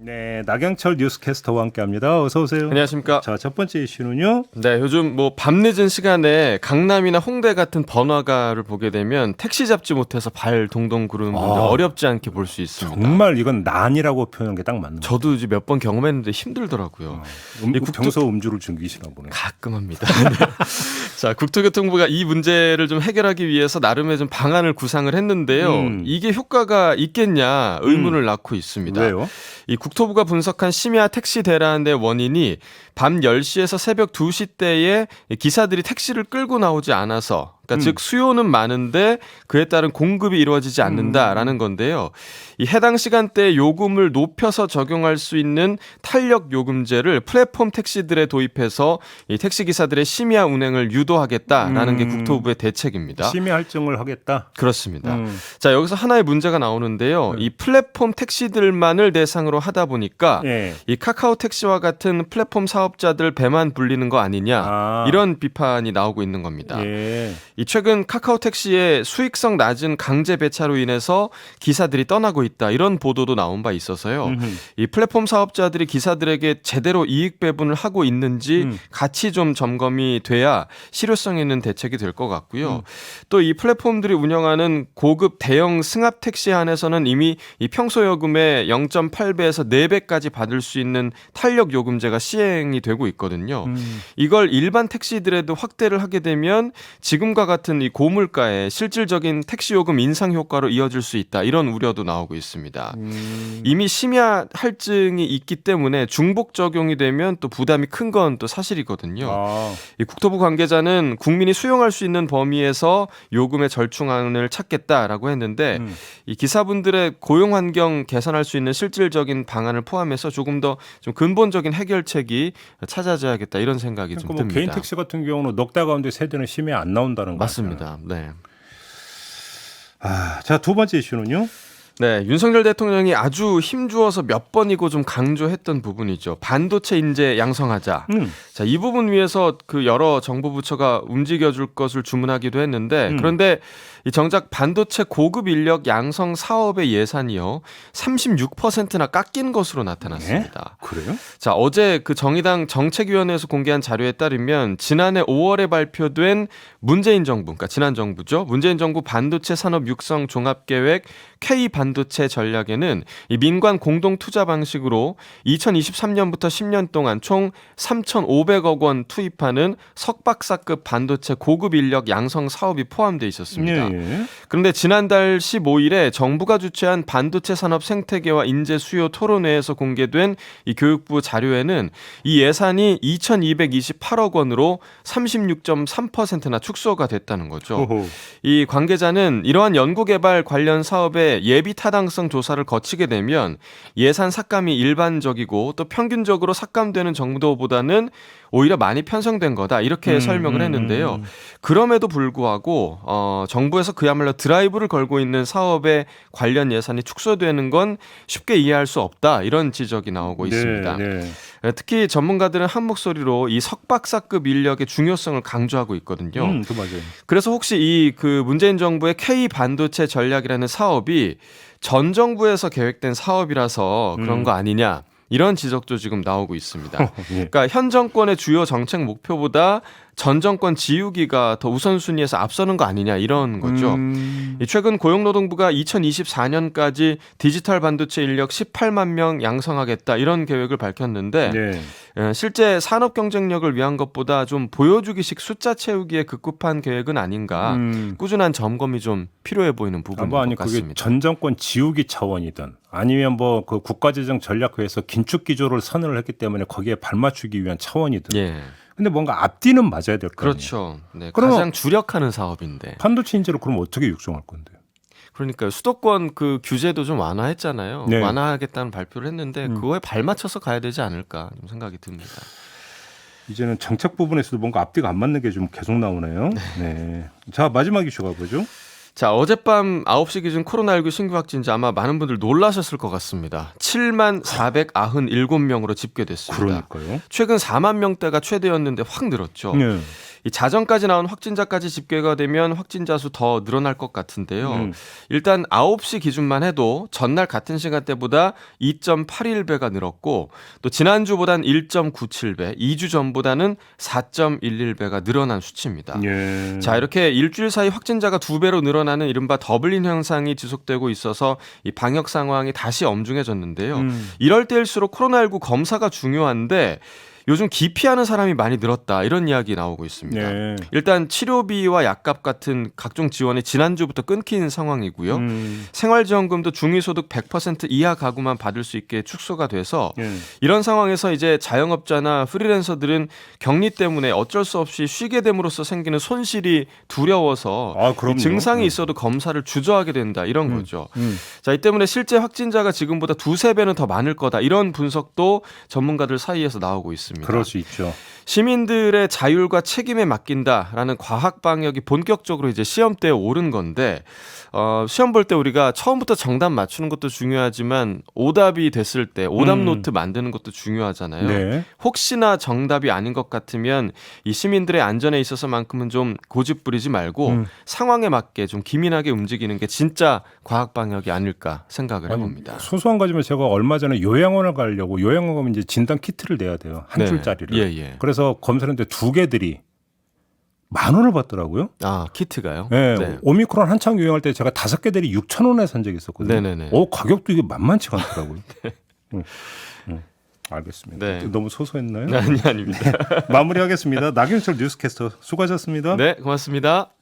네, 나경철 뉴스캐스터와 함께합니다. 어서 오세요. 안녕하십니까. 자, 첫 번째 이슈는요. 네, 요즘 뭐 밤늦은 시간에 강남이나 홍대 같은 번화가를 보게 되면 택시 잡지 못해서 발 동동 구르는 분들 어렵지 않게 볼 수 있습니다. 정말 이건 난이라고 표현한 게 딱 맞는 거예요. 저도 이제 몇 번 경험했는데 힘들더라고요. 평소 음주를 즐기시나 보네. 가끔 합니다. 자, 국토교통부가 이 문제를 좀 해결하기 위해서 나름의 좀 방안을 구상을 했는데요. 이게 효과가 있겠냐 의문을 낳고 있습니다. 왜요? 이 국토부가 분석한 심야 택시 대란의 원인이 밤 10시에서 새벽 2시 때에 기사들이 택시를 끌고 나오지 않아서, 그러니까 즉 수요는 많은데 그에 따른 공급이 이루어지지 않는다라는 건데요. 이 해당 시간대에 요금을 높여서 적용할 수 있는 탄력 요금제를 플랫폼 택시들에 도입해서 이 택시 기사들의 심야 운행을 유도하겠다라는 게 국토부의 대책입니다. 심야 할증을 하겠다. 그렇습니다. 자, 여기서 하나의 문제가 나오는데요. 이 플랫폼 택시들만을 대상으로 하다 보니까 이 카카오 택시와 같은 플랫폼 사업자들 배만 불리는 거 아니냐, 이런 비판이 나오고 있는 겁니다. 이 최근 카카오 택시의 수익성 낮은 강제 배차로 인해서 기사들이 떠나고 있다, 이런 보도도 나온 바 있어서요. 이 플랫폼 사업자들이 기사들에게 제대로 이익 배분을 하고 있는지 같이 좀 점검이 돼야 실효성 있는 대책이 될 것 같고요. 또 이 플랫폼들이 운영하는 고급 대형 승합 택시 안에서는 이미 이 평소 요금의 0.8배에서 4배까지 받을 수 있는 탄력 요금제가 시행이 되고 있거든요. 이걸 일반 택시들에도 확대를 하게 되면 지금과 같은 이 고물가에 실질적인 택시 요금 인상 효과로 이어질 수 있다, 이런 우려도 나오고 있습니다. 이미 심야 할증이 있기 때문에 중복 적용이 되면 또 부담이 큰 건 또 사실이거든요. 이 국토부 관계자는 국민이 수용할 수 있는 범위에서 요금의 절충안을 찾겠다라고 했는데 이 기사분들의 고용 환경 개선할 수 있는 실질적인 방안을 포함해서 조금 더 좀 근본적인 해결책이 찾아져야겠다, 이런 생각이 좀 듭니다. 개인 택시 같은 경우는 넉 달 가운데 세 대는 심야 안 나온다는 거 맞습니다. 네. 자, 두 번째 이슈는요. 네, 윤석열 대통령이 아주 힘주어서 몇 번이고 좀 강조했던 부분이죠. 반도체 인재 양성하자. 자, 이 부분 위해서 그 여러 정부 부처가 움직여줄 것을 주문하기도 했는데, 그런데 이 정작 반도체 고급 인력 양성 사업의 예산이요 36%나 깎인 것으로 나타났습니다. 그래요? 자, 어제 그 정의당 정책위원회에서 공개한 자료에 따르면 지난해 5월에 발표된 문재인 정부, 그러니까 지난 정부죠. 문재인 정부 반도체 산업 육성 종합계획 K 반도체 전략에는 이 민관 공동 투자 방식으로 2023년부터 10년 동안 총 3,500억 원 투입하는 석박사급 반도체 고급 인력 양성 사업이 포함되어 있었습니다. 그런데 지난달 15일에 정부가 주최한 반도체 산업 생태계와 인재 수요 토론회에서 공개된 이 교육부 자료에는 이 예산이 2,228억 원으로 36.3%나 축소가 됐다는 거죠. 이 관계자는 이러한 연구개발 관련 사업의 예비 타당성 조사를 거치게 되면 예산 삭감이 일반적이고 또 평균적으로 삭감되는 정도보다는 오히려 많이 편성된 거다, 이렇게 설명을 했는데요. 그럼에도 불구하고 정부에서 그야말로 드라이브를 걸고 있는 사업에 관련 예산이 축소되는 건 쉽게 이해할 수 없다, 이런 지적이 나오고 있습니다. 특히 전문가들은 한 목소리로 이 석박사급 인력의 중요성을 강조하고 있거든요. 맞아요. 그래서 혹시 이 그 문재인 정부의 K 반도체 전략이라는 사업이 전 정부에서 계획된 사업이라서 그런 거 아니냐, 이런 지적도 지금 나오고 있습니다. 그러니까 현 정권의 주요 정책 목표보다 전 정권 지우기가 더 우선순위에서 앞서는 거 아니냐, 이런 거죠. 최근 고용노동부가 2024년까지 디지털 반도체 인력 18만 명 양성하겠다, 이런 계획을 밝혔는데 실제 산업 경쟁력을 위한 것보다 좀 보여주기식 숫자 채우기에 급급한 계획은 아닌가, 꾸준한 점검이 좀 필요해 보이는 부분인 것 같습니다. 그게 전 정권 지우기 차원이든 아니면 뭐 그 국가재정 전략회에서 긴축 기조를 선언을 했기 때문에 거기에 발맞추기 위한 차원이든. 근데 뭔가 앞뒤는 맞아야 될 거 아니에요. 그렇죠. 네, 가장 주력하는 사업인데. 반도체 인재를 그럼 어떻게 육성할 건데요? 그러니까 수도권 그 규제도 좀 완화했잖아요. 완화하겠다는 발표를 했는데 그거에 발맞춰서 가야 되지 않을까 좀 생각이 듭니다. 이제는 정책 부분에서도 뭔가 앞뒤가 안 맞는 게 좀 계속 나오네요. 자, 마지막 이슈 가보죠. 자, 어젯밤 9시 기준 코로나19 신규 확진자 아마 많은 분들 놀라셨을 것 같습니다. 7만 497명으로 집계됐습니다. 그러니까요. 최근 4만 명대가 최대였는데 확 늘었죠. 이 자정까지 나온 확진자까지 집계가 되면 확진자 수 더 늘어날 것 같은데요. 일단 9시 기준만 해도 전날 같은 시간대보다 2.81배가 늘었고 또 지난주보단 1.97배, 2주 전보다는 4.11배가 늘어난 수치입니다. 예. 자, 이렇게 일주일 사이 확진자가 2배로 늘어나는 이른바 더블린 현상이 지속되고 있어서 이 방역 상황이 다시 엄중해졌는데요. 이럴 때일수록 코로나19 검사가 중요한데 요즘 기피하는 사람이 많이 늘었다 이런 이야기 나오고 있습니다. 네. 일단 치료비와 약값 같은 각종 지원이 지난주부터 끊긴 상황이고요. 생활지원금도 중위소득 100% 이하 가구만 받을 수 있게 축소가 돼서 이런 상황에서 이제 자영업자나 프리랜서들은 격리 때문에 어쩔 수 없이 쉬게 됨으로써 생기는 손실이 두려워서 증상이 있어도 검사를 주저하게 된다 이런 거죠. 자, 이 때문에 실제 확진자가 지금보다 2-3배는 더 많을 거다 이런 분석도 전문가들 사이에서 나오고 있습니다. 그럴 수 있죠. 시민들의 자율과 책임에 맡긴다라는 과학 방역이 본격적으로 이제 시험대에 오른 건데 시험 볼 때 우리가 처음부터 정답 맞추는 것도 중요하지만 오답이 됐을 때 오답 노트 만드는 것도 중요하잖아요. 네. 혹시나 정답이 아닌 것 같으면 이 시민들의 안전에 있어서만큼은 좀 고집 부리지 말고 상황에 맞게 좀 기민하게 움직이는 게 진짜 과학 방역이 아닐까 생각을 해봅니다. 소소한 거지만 제가 얼마 전에 요양원을 가려고 요양원 가면 이제 진단 키트를 내야 돼요. 한 줄짜리를. 예. 그래서 검사했는데 2개들이 10,000원을 받더라고요. 아, 키트가요? 네. 네. 오미크론 한창 유행할 때 제가 5개들이 6,000원에 산 적이 있었거든요. 네네네. 가격도 이게 만만치가 않더라고요. 알겠습니다. 네. 너무 소소했나요? 아닙니다. 마무리하겠습니다. 나경철 뉴스캐스터 수고하셨습니다. 네, 고맙습니다.